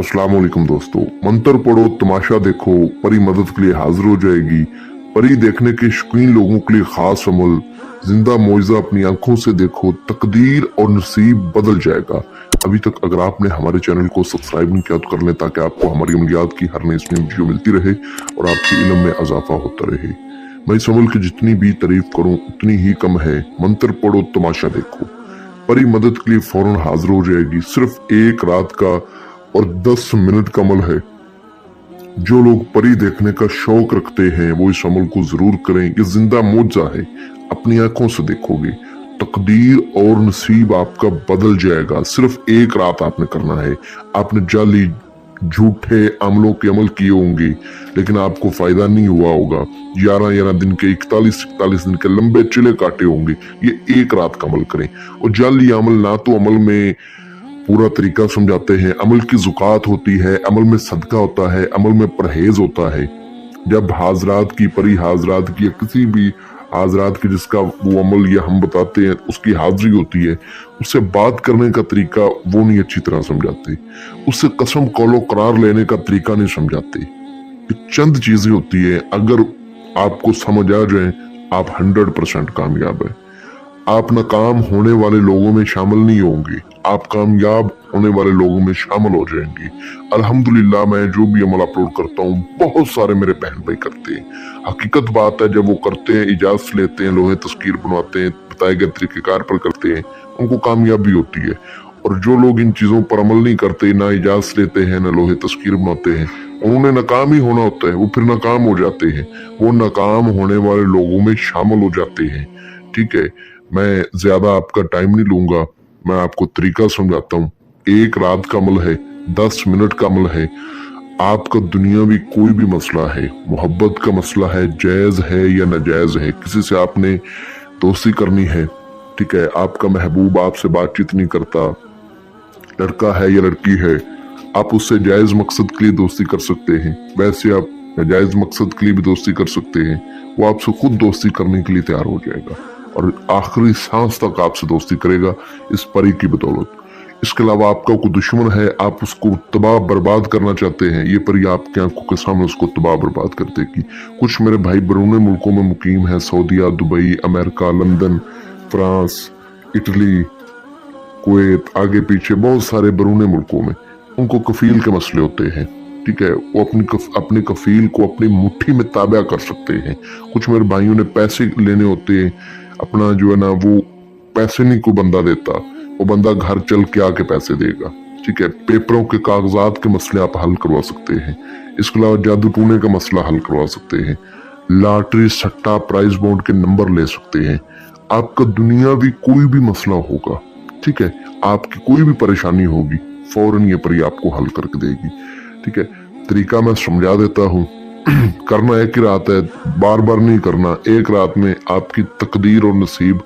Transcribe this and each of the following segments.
अस्सलाम वालेकुम दोस्तों, मंत्र पढ़ो तमाशा देखो, परी मदद के लिए हाजिर हो जाएगी। परी देखने के शौकीन लोगों के लिए खास अमल, जिंदा मौजज़ा अपनी आंखों से देखो, तकदीर और नसीब बदल जाएगा। अभी तक अगर आपने हमारे चैनल को सब्सक्राइब नहीं किया तो कर लें, ताकि आपको हमारी अमलियात की हर नई वीडियो मिलती रहे और आपके इल्म में इजाफा होता रहे। मैं इस अमल की जितनी भी तारीफ करूं उतनी ही कम है। मंत्र पढ़ो तमाशा देखो, परी मदद के लिए फौरन हाजिर हो जाएगी। सिर्फ एक रात का और 10 मिनट का अमल है। जो लोग परी देखने का शौक रखते हैं वो इस अमल को जरूर करें। ये जिंदा मौजज़ा है, अपनी आंखों से देखोगे, तकदीर और नसीब आपका बदल जाएगा। सिर्फ एक रात आपने करना है। आपने जाली झूठे अमलों के अमल किए होंगे लेकिन आपको फायदा नहीं हुआ होगा। 11 दिन के 41 दिन के लंबे चिले काटे होंगे। ये एक रात का अमल करें। और जाली अमल ना तो अमल में पूरा तरीका समझाते हैं, अमल की ज़ुकात होती है, अमल में सदका होता है, अमल में परहेज होता है। जब हाजरात की परी हाजरात की या किसी भी हाजरात की जिसका वो अमल या हम बताते हैं उसकी हाजिरी होती है, उससे बात करने का तरीका वो नहीं अच्छी तरह समझाते, उससे कसम कौलो करार लेने का तरीका नहीं समझाते। चंद चीजें होती है, अगर आपको समझ आ जाए आप 100% कामयाब है। आप नाकाम होने वाले लोगों में शामिल नहीं होंगे, आप कामयाब होने वाले लोगों में शामिल हो जाएंगे। अल्हम्दुलिल्लाह मैं जो भी अमल अपलोड करता हूँ बहुत सारे मेरे बहन भाई करते हैं। हकीकत बात है, जब वो करते हैं, इजाजत लेते हैं, लोहे तस्कीर बनवाते हैं, बताए गए तरीकेकार पर करते हैं, उनको कामयाबी होती है। और जो लोग इन चीजों पर अमल नहीं करते, ना इजाजत लेते हैं, ना लोहे तस्कीर बनाते हैं, उन्होंने नाकाम ही होना होता है। वो फिर नाकाम हो जाते हैं, वो नाकाम होने वाले लोगों में शामिल हो जाते हैं। ठीक है, मैं ज्यादा आपका टाइम नहीं लूंगा, मैं आपको तरीका समझाता हूँ। एक रात का अमल है, 10 मिनट का अमल है। आपका दुनियावी कोई भी मसला है, मोहब्बत का मसला है, जायज है या नाजायज है, किसी से आपने दोस्ती करनी है, ठीक है, आपका महबूब आपसे बातचीत नहीं करता, लड़का है या लड़की है, आप उससे जायज मकसद के लिए दोस्ती कर सकते हैं, वैसे आप नाजायज मकसद के लिए भी दोस्ती कर सकते हैं। वो आपसे खुद दोस्ती करने के लिए तैयार हो जाएगा और आखिरी सांस तक आपसे दोस्ती करेगा इस परी की बदौलत। इसके अलावा आपका कोई दुश्मन है, आप उसको तबाह बर्बाद करना चाहते हैं, ये परी आपकी आंखों के सामने उसको तबाह बर्बाद कर देगी। कुछ मेरे भाई बैरून मुल्कों में मुकीम है, सऊदीया, Dubai, America, London, France, Italy, Kuwait, आगे पीछे बहुत सारे बैरून मुल्कों में उनको कफील के मसले होते हैं। ठीक है, वो अपने कफील को अपनी मुट्ठी में ताबा कर सकते हैं। कुछ मेरे भाइयों ने पैसे लेने होते हैं, अपना जो है ना वो पैसे नहीं को बंदा देता, वो बंदा घर चल के आके पैसे देगा। ठीक है, पेपरों के कागजात के मसले आप हल करवा सकते हैं। इसके अलावा जादू टूने का मसला हल करवा सकते हैं, लॉटरी सट्टा प्राइज बॉन्ड के नंबर ले सकते हैं। आपका दुनियावी कोई भी मसला होगा, ठीक है, आपकी कोई भी परेशानी होगी, फौरन ये परी आपको हल करके देगी। ठीक है, तरीका मैं समझा देता हूँ। करना एक ही रात है, बार बार नहीं करना। एक रात में आपकी तकदीर और नसीब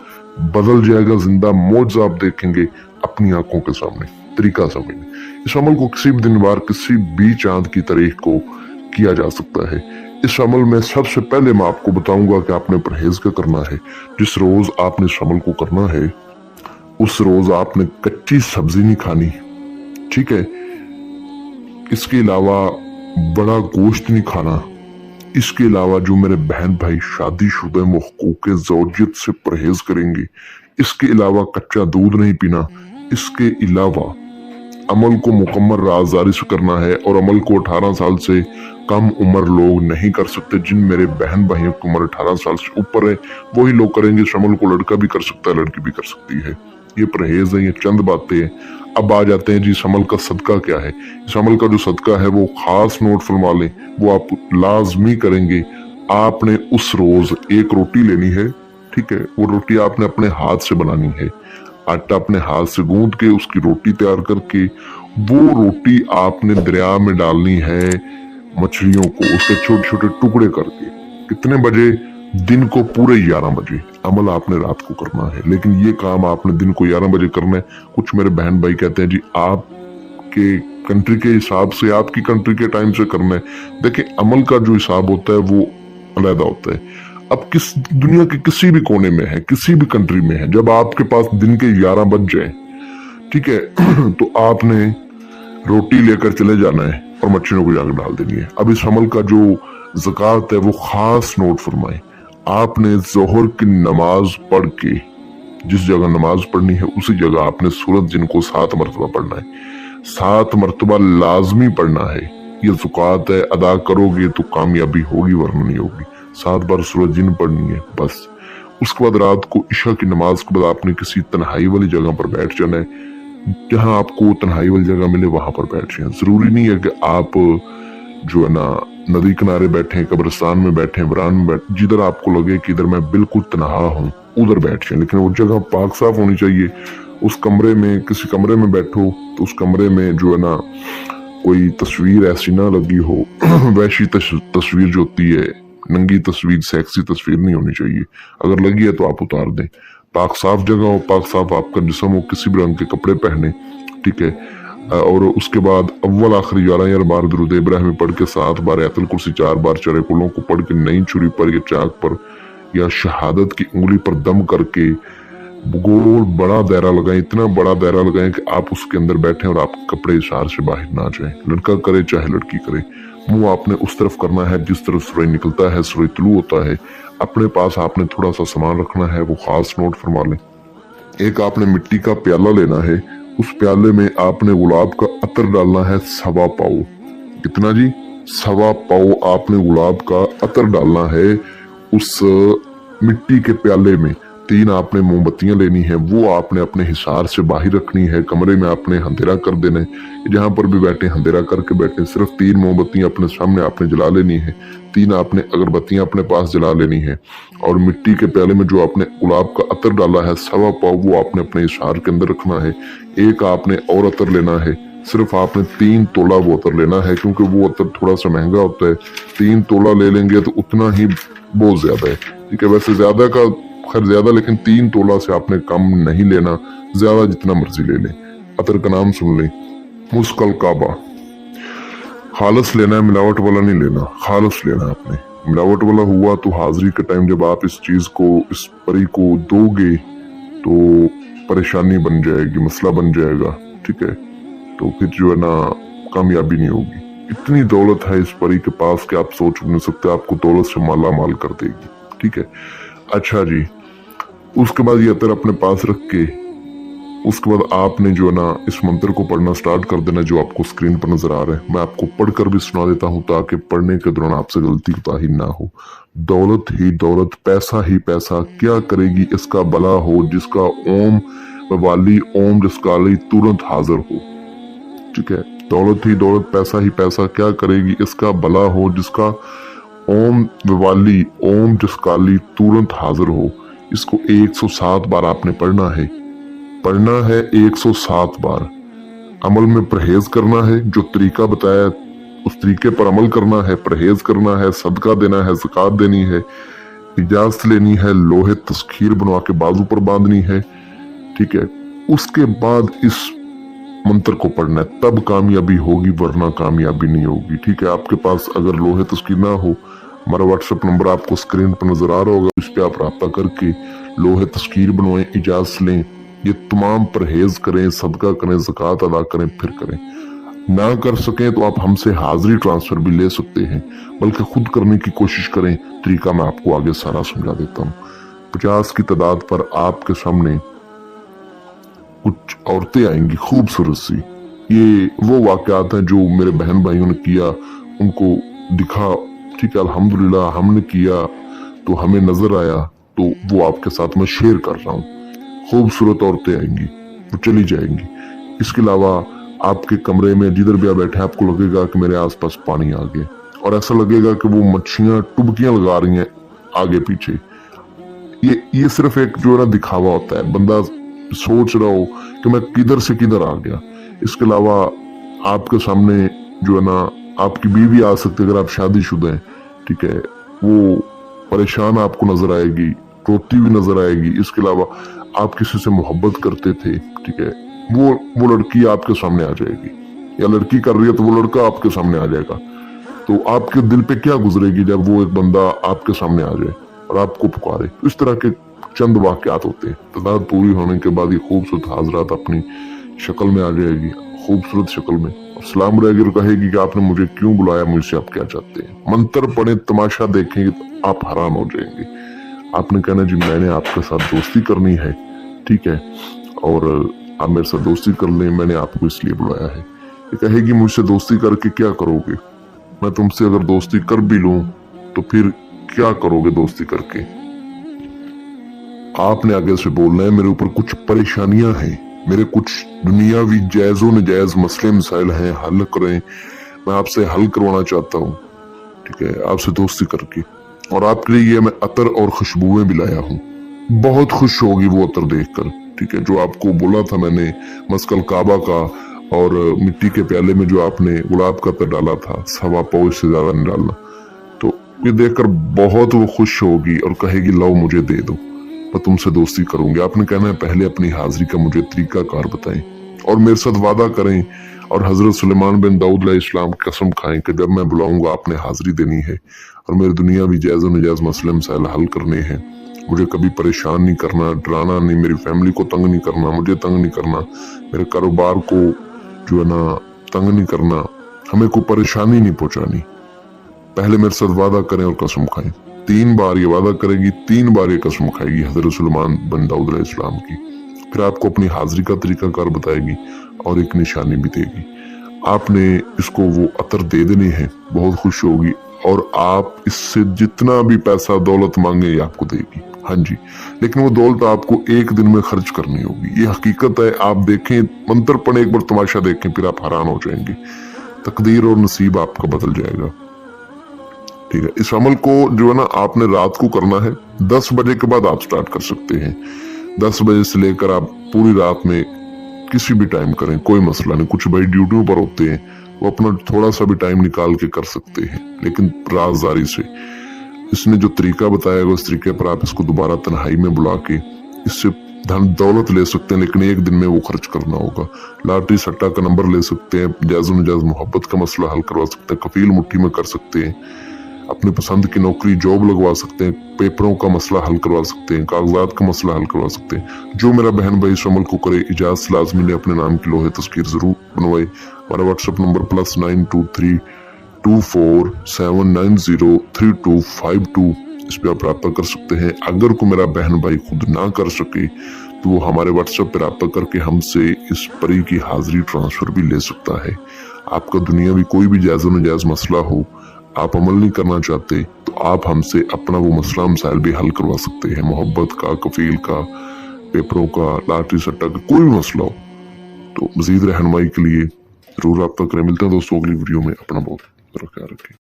बदल जाएगा, जिंदा मौजज़ा आप देखेंगे अपनी आंखों के सामने। तरीका समझिए, इस अमल को किसी भी दिन बार किसी भी चांद की तारीख को किया जा सकता है। इस अमल में सबसे पहले मैं आपको बताऊंगा कि आपने परहेज क्या करना है। जिस रोज आपने इस अमल को करना है उस रोज आपने कच्ची सब्जी नहीं खानी, ठीक है। इसके अलावा बड़ा गोश्त नहीं खाना। इसके अलावा जो मेरे बहन भाई शादीशुदा महकूक ज़ौजियत से परहेज करेंगे, इसके अलावा कच्चा दूध नहीं पीना। इसके अलावा अमल को मुकम्मल राज़दारी से करना है और अमल को 18 साल से कम उम्र लोग नहीं कर सकते। जिन मेरे बहन भाइयों की उम्र 18 साल से ऊपर है वही लोग करेंगे। इस अमल को लड़का भी कर सकता है, लड़की भी कर सकती है। ये परहेज है, ये चंद बातें हैं। अब आ जाते हैं जी इस अमल का सदका क्या है। इस अमल का जो सदका है वो खास नोट फरमा लें, वो आप लाजमी करेंगे। आपने उस रोज एक रोटी लेनी है, ठीक है, वो रोटी आपने अपने हाथ से बनानी है। आटा अपने हाथ से गूंद के उसकी रोटी तैयार करके वो रोटी आपने दरिया में डालनी है, मछलियों को उसके छोटे छोटे टुकड़े करके। कितने बजे? दिन को पूरे 11 बजे। अमल आपने रात को करना है, लेकिन ये काम आपने दिन को 11 बजे करना है। कुछ मेरे बहन भाई कहते हैं जी आपके कंट्री के हिसाब से, आपकी कंट्री के टाइम से करना है। देखिए, अमल का जो हिसाब होता है वो अलग होता है। अब किस दुनिया के किसी भी कोने में है, किसी भी कंट्री में है, जब आपके पास दिन के 11 बज जाए, ठीक है, तो आपने रोटी लेकर चले जाना है और मच्छरों को जाकर डाल देनी है। अब इस अमल का जो ज़कात है वो खास नोट फरमाएं। आपने जोहर की नमाज पढ़ के जिस जगह नमाज पढ़नी है उसी जगह आपने सूरत जिन को 7 मरतबा पढ़ना है। 7 मरतबा लाजमी पढ़ना है। ये ज़कात है, अदा करोगे तो कामयाबी होगी वरना नहीं होगी। 7 बार सूरत जिन पढ़नी है बस। उसके बाद रात को इशा की नमाज के बाद आपने किसी तन्हाई वाली जगह पर बैठ जाना है। जहां आपको तन्हाई वाली जगह मिले वहां पर बैठ जाए। जरूरी नहीं है कि आप जो है ना नदी किनारे बैठे, कब्रिस्तान में बैठे, वरान में बैठे, जिधर आपको लगे कि इधर मैं बिल्कुल तनहा हूँ उधर बैठ जाए, लेकिन वो जगह पाक साफ होनी चाहिए। उस कमरे में, किसी कमरे में बैठो तो उस कमरे में जो है ना कोई तस्वीर ऐसी ना लगी हो वैसी तस्वीर जो होती है, नंगी तस्वीर, सेक्सी तस्वीर नहीं होनी चाहिए। अगर लगी है तो आप उतार दें। पाक साफ जगह हो, पाक साफ आपका जिस्म हो, किसी भी रंग के कपड़े पहने, ठीक है। और उसके बाद अव्वल आखिरी 11 बार दुरूद इब्राहिमी पढ़ के 7 बार आयतुल कुर्सी 4 बार चरे कुलों को पढ़ के नई छुरी पर या चाक पर या शहादत की उंगली पर दम करके गोल बड़ा दायरा लगाएं। इतना बड़ा दायरा लगाएं कि आप उसके अंदर बैठे और आप कपड़े इशार से बाहर ना जाएं। लड़का करे चाहे लड़की करे, मुंह आपने उस तरफ करना है जिस तरफ सूरज निकलता है, सूरज तुलू होता है। अपने पास आपने थोड़ा सा सामान रखना है, वो खास नोट फरमा लें। एक आपने मिट्टी का प्याला लेना है, उस प्याले में आपने गुलाब का अतर डालना है 1.25 पाव। कितना जी? 1.25 पाव आपने गुलाब का अतर डालना है उस मिट्टी के प्याले में। 3 आपने मोमबत्तियां लेनी है, वो आपने अपने हिसार से बाहर रखनी है। कमरे में आपने अंधेरा कर देना है, जहां पर भी बैठे अंधेरा करके बैठे। सिर्फ 3 मोमबत्तियां अपने सामने आपने जला लेनी है। 3 आपने अगरबत्तियां अपने पास जला लेनी है। और मिट्टी के प्याले में जो आपने गुलाब का अतर डाला है 1.25 पाव, वो आपने अपने हिसार के अंदर रखना है। एक आपने और अतर लेना है, सिर्फ आपने 3 तोला वो अतर लेना है, क्योंकि वो अतर थोड़ा सा महंगा होता है। 3 तोला ले लेंगे तो उतना ही बहुत ज्यादा है, ठीक है। वैसे ज्यादा का खैर ज्यादा, लेकिन 3 तोला से आपने कम नहीं लेना, ज्यादा जितना मर्जी ले लें। अतर का नाम सुन लें, मुस्कल काबा। खालस लेना है, मिलावट वाला नहीं लेना, खालस लेना है आपने। मिलावट वाला हुआ तो हाजिरी के टाइम जब आप इस चीज को, इस परी को दोगे तो परेशानी बन जाएगी, मसला बन जाएगा, ठीक है। तो फिर जो है ना कामयाबी नहीं होगी। इतनी दौलत है इस परी के पास कि आप सोच नहीं सकते, आपको दौलत से माला माल कर देगी, ठीक है। अच्छा जी, उसके बाद ये अतर अपने पास रख के उसके बाद आपने जो है ना इस मंत्र को पढ़ना स्टार्ट कर देना, जो आपको स्क्रीन पर नजर आ रहा है। मैं आपको पढ़कर भी सुना देता हूँ ताकि पढ़ने के दौरान आपसे गलती कोताही ना हो। दौलत ही दौलत, पैसा ही पैसा, क्या करेगी इसका भला हो, जिसका ओम वाली ओम जिसका अली तुरंत हाजिर हो, ठीक है। दौलत ही दौलत, पैसा ही पैसा, क्या करेगी इसका भला हो, जिसका ओम वाली ओम जिसका अली तुरंत हाजिर हो। इसको 107 बार आपने पढ़ना है, 107 बार। अमल में परहेज करना है, जो तरीका बताया उस तरीके पर अमल करना है, परहेज करना है, सदका देना है, ज़कात देनी है, इजाजत लेनी है, लोहे तस्खीर बनवा के बाजू पर बांधनी है, ठीक है। उसके बाद इस मंत्र को पढ़ना है, तब कामयाबी होगी वरना कामयाबी नहीं होगी, ठीक है। आपके पास अगर लोहे तस्खीर ना हो, हमारा व्हाट्सएप नंबर आपको स्क्रीन पर नजर आ रहा होगा, इस पे आप राब्ता करके लोहे तस्खीर बनवाएं, इजाजत लें, ये तमाम परहेज करें, सदका करें, ज़कात अदा करें, फिर करें। ना कर सकें तो आप हमसे हाजिरी ट्रांसफर भी ले सकते हैं, बल्कि खुद करने की कोशिश करें। तरीका मैं आपको आगे सारा समझा देता हूँ। 50 की तादाद पर आपके सामने कुछ औरतें आएंगी खूबसूरत सी। ये वो वाकयात हैं जो मेरे बहन भाइयों ने किया, उनको दिखा, ठीक है। अल्हम्दुलिल्लाह हमने किया तो हमें नजर आया, तो वो आपके साथ मैं शेयर कर रहा हूँ। खूबसूरत औरतें आएंगी, वो चली जाएंगी। इसके अलावा आपके कमरे में जिधर भी आप बैठे आपको लगेगा कि मेरे आसपास पानी आ गया, और ऐसा लगेगा कि वो मच्छियां टुबकियां लगा रही हैं आगे पीछे। ये सिर्फ एक जो है ना दिखावा होता है, बंदा सोच रहा हो कि मैं किधर से किधर आ गया। इसके अलावा आपके सामने जो है ना आपकी बीवी आ सकती है, अगर आप शादीशुदा हैं, ठीक है। वो परेशान आपको नजर आएगी, रोती हुई नजर आएगी। इसके अलावा आप किसी से मोहब्बत करते थे, ठीक है, वो लड़की आपके सामने आ जाएगी, या लड़की कर रही है तो वो लड़का आपके सामने आ जाएगा। तो आपके दिल पे क्या गुजरेगी जब वो एक बंदा आपके सामने आ जाए और आपको पुकारे। इस तरह के चंद वाकयात होते हैं। तादाद पूरी होने के बाद ये खूबसूरत हाजरात अपनी शक्ल में आ जाएगी, खूबसूरत शक्ल में, और सलाम रहेगी और कहेगी कि आपने मुझे क्यों बुलाया, मुझसे आप क्या चाहते हैं। मंत्र पढ़े, तमाशा देखेंगे तो आप हैरान हो जाएंगे। आपने कहना जी मैंने आपके साथ दोस्ती करनी है, ठीक है, और आप मेरे साथ दोस्ती कर लें, मैंने आपको इसलिए बुलाया है। ये कहेगी मुझसे दोस्ती करके क्या करोगे, मैं तुमसे अगर दोस्ती कर भी लूं तो फिर क्या करोगे दोस्ती करके। आपने आगे से बोलना है मेरे ऊपर कुछ परेशानियां हैं, मेरे कुछ दुनियावी जायज़ो नजायज मसले मसाइल हैं, हल करें, मैं आपसे हल करवाना चाहता हूँ, ठीक है, आपसे दोस्ती करके। और आपके लिए ये मैं अतर और खुशबुएं भी लाया हूँ, बहुत खुश होगी वो अतर देखकर, ठीक है। जो आपको बोला था मैंने मस्कल काबा का और मिट्टी के प्याले में जो आपने गुलाब का अतर डाला था, 1.25 पाव से ज्यादा नहीं डालना, तो ये देखकर बहुत वो खुश होगी और कहेगी लाओ मुझे दे दो, मैं तुमसे दोस्ती करूंगी। आपने कहना है पहले अपनी हाजिरी का मुझे तरीकाकार बताएं और मेरे साथ वादा करें और हजरत सुलेमान बिन दाऊद अलैहिस्सलाम की कसम खाएं कि जब मैं बुलाऊंगा आपने हाजिरी देनी है और मेरे दुनियावी जायज़ और नजायज़ मसले मसाइल हल करने हैं। मुझे कभी परेशान नहीं करना, डराना नहीं, मेरी फैमिली को तंग नहीं करना, मुझे तंग नहीं करना, मेरे कारोबार को जो है ना तंग नहीं करना, हमें कोई परेशानी नहीं पहुंचानी। पहले मेरे साथ वादा करें और कसम खाएं। 3 बार ये वादा करेगी, 3 बार ये कसम खाएगी हजरत सुलेमान बिन दाऊद अलैहिस्सलाम की। फिर आपको अपनी हाजिरी का तरीकाकार बताएगी और एक निशानी भी देगी। आपने इसको वो अतर दे देनी है, बहुत खुश होगी और आप इससे जितना भी पैसा दौलत मांगे ये आपको देगी। हाँ जी, लेकिन वो दौलत आपको एक दिन में खर्च करनी होगी, ये हकीकत है। आप देखें, मंत्र पढ़े, एक बार तमाशा देखें, फिर आप हैरान हो जाएंगे। तकदीर और नसीब आपका बदल जाएगा, ठीक है। इस अमल को जो है ना आपने रात को करना है, 10 बजे के बाद आप स्टार्ट कर सकते हैं। 10 बजे से लेकर आप पूरी रात में किसी भी टाइम करें, कोई मसला नहीं। कुछ भाई ड्यूटी पर होते हैं, वो अपना थोड़ा सा भी टाइम निकाल के कर सकते हैं, लेकिन राजदारी से। इसने जो तरीका बताया है उस तरीके पर आप इसको दोबारा तन्हाई में बुला के इससे धन दौलत ले सकते हैं, लेकिन एक दिन में वो खर्च करना होगा। लॉटरी सट्टा का नंबर ले सकते हैं, जायज़ नजायज़ मोहब्बत का मसला हल करवा सकते हैं, कफील मुट्ठी में कर सकते हैं, अपनी पसंद की नौकरी जॉब लगवा सकते हैं, पेपरों का मसला हल करवा सकते हैं, कागजात का मसला हल करवा सकते हैं। जो मेरा बहन भाई इस अमल को करे, इजाज़त लाजमी ने अपने नाम की लोहे तस्कीर जरूर बनवाए। हमारा व्हाट्सएप नंबर +923 24790325 इस पर आप रब्ता कर सकते हैं। अगर को मेरा बहन भाई खुद ना कर सके तो वो हमारे व्हाट्सएप पर रब्ता करके हमसे इस परी की हाजिरी ट्रांसफर भी ले सकता है। आपका दुनियावी कोई भी जायज़ नजायज़ मसला हो, आप अमल नहीं करना चाहते, तो आप हमसे अपना वो मसला मसाइल भी हल करवा सकते हैं। मोहब्बत का, कफील का, पेपरों का, लॉटरी सट्टा का, कोई भी मसला हो। तो मजीद रहनुमाई के लिए जरूर रब्ता करें। मिलते हैं दोस्तों अगली वीडियो में। अपना बहुत ख्याल रखें।